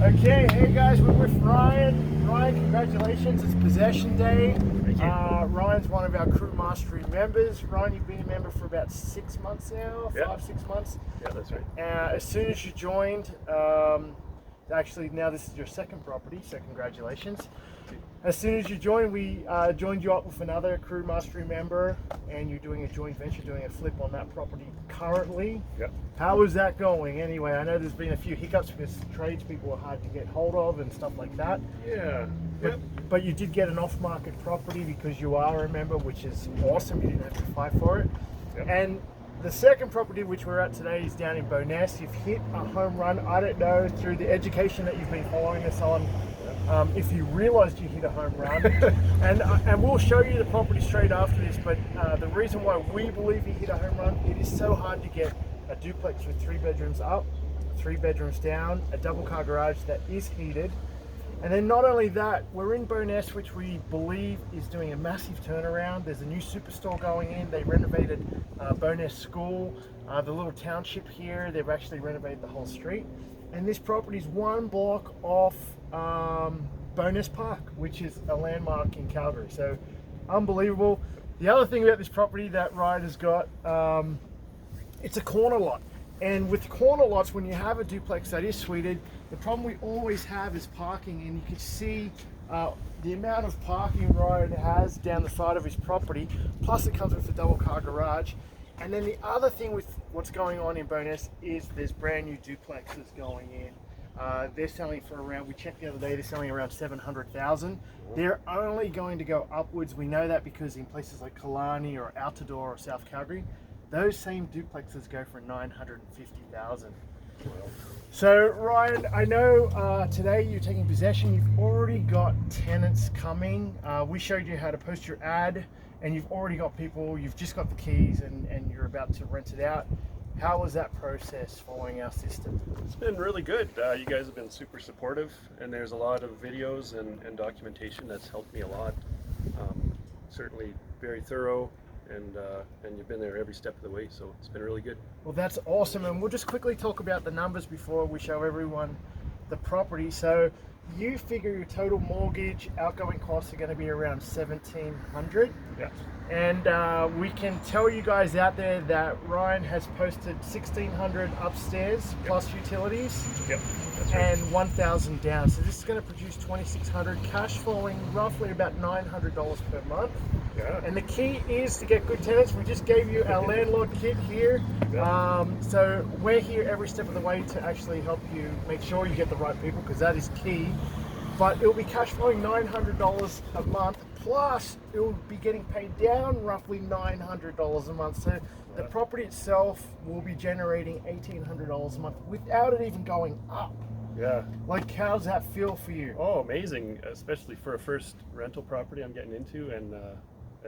Okay, hey guys, we're with Ryan. Ryan, congratulations, it's possession day. Thank you. Ryan's one of our crew mastery members. Ryan, you've been a member for about 6 months now, Yeah. 5-6 months. Yeah, that's right. As soon as you joined, actually now this is your second property, so congratulations. As soon as you joined, we joined you up with another crew mastery member, and you're doing a joint venture, doing a flip on that property currently. Yeah. How is that going anyway? I know there's been a few hiccups because tradespeople are hard to get hold of and stuff like that. Yeah. But you did get an off-market property because you are a member, which is awesome. You didn't have to fight for it. Yep. And the second property which we're at today is down in Bowness. You've hit a home run. I don't know, through the education that you've been following us on, if you realized you hit a home run. and we'll show you the property straight after this, but the reason why we believe you hit a home run, it is so hard to get a duplex with 3 bedrooms up, 3 bedrooms down, a double car garage that is heated. And then not only that, we're in Bowness, which we believe is doing a massive turnaround. There's a new superstore going in. They renovated Bowness School, the little township here. They've actually renovated the whole street. And this property is 1 block off Bowness Park, which is a landmark in Calgary. So unbelievable. The other thing about this property that Ryan has got, it's a corner lot. And with corner lots, when you have a duplex that is suited, the problem we always have is parking, and you can see the amount of parking Ryan has down the side of his property, plus it comes with a double car garage. And then the other thing with what's going on in Bowness is there's brand new duplexes going in. They're selling for around, we checked the other day, they're selling around 700,000. They're only going to go upwards. We know that because in places like Killarney or Altadore or South Calgary, those same duplexes go for 950,000. So Ryan, I know today you're taking possession. You've already got tenants coming. We showed you how to post your ad, and you've already got people. You've just got the keys, and you're about to rent it out. How was that process following our system? It's been really good. You guys have been super supportive, and there's a lot of videos and documentation that's helped me a lot. Certainly very thorough. And you've been there every step of the way, so it's been really good. Well, that's awesome, and we'll just quickly talk about the numbers before we show everyone the property. So you figure your total mortgage outgoing costs are going to be around $1,700. Yeah. And we can tell you guys out there that Ryan has posted $1,600 upstairs plus utilities. Yep. That's right. And $1,000 down. So this is going to produce $2,600, cash flowing roughly about $900 per month. Yeah. And the key is to get good tenants. We just gave you our landlord kit here. Yeah. So we're here every step of the way to actually help you make sure you get the right people, because that is key. But it'll be cash flowing $900 a month, plus it'll be getting paid down roughly $900 a month. So the property itself will be generating $1,800 a month without it even going up. Yeah. Like, how's that feel for you? Oh, amazing, especially for a first rental property I'm getting into, and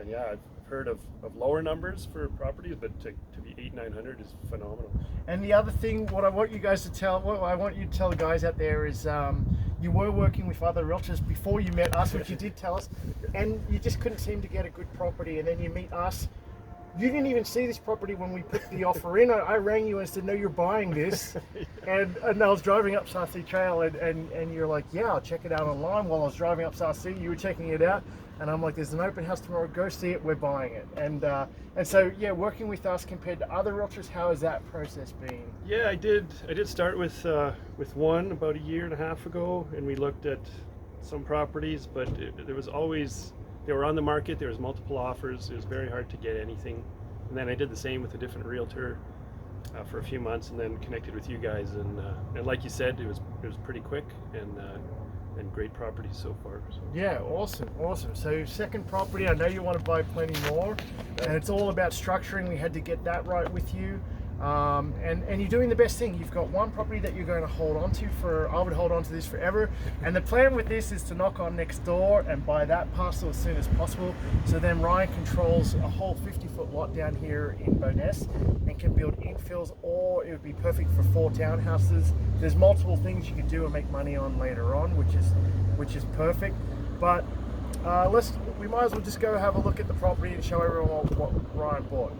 yeah, I've heard of lower numbers for properties, but to be $800-900 is phenomenal. And the other thing, what I want you guys to tell, what I want you to tell the guys out there is, you were working with other realtors before you met us, which you did tell us, and you just couldn't seem to get a good property, and then you meet us. You didn't even see this property when we put the offer in. I rang you and said, no, you're buying this. And I was driving up Sarcee Trail, and you're like, yeah, I'll check it out online. While I was driving up Sarcee, you were checking it out. And I'm like, there's an open house tomorrow, go see it, we're buying it. And so, yeah, working with us compared to other realtors, how has that process been? Yeah, I did start with one about a year and a half ago, and we looked at some properties, but there was always, they were on the market, there was multiple offers, it was very hard to get anything. And then I did the same with a different realtor for a few months, and then connected with you guys, and like you said, it was pretty quick, and great properties so far. So. Yeah, awesome. So second property, I know you want to buy plenty more, and it's all about structuring. We had to get that right with you. And you're doing the best thing. You've got one property that you're going to hold on to I would hold on to this forever. And the plan with this is to knock on next door and buy that parcel as soon as possible. So then Ryan controls a whole 50-foot lot down here in Bowness and can build infills, or it would be perfect for 4 townhouses. There's multiple things you could do and make money on later on, which is perfect. But we might as well just go have a look at the property and show everyone what Ryan bought.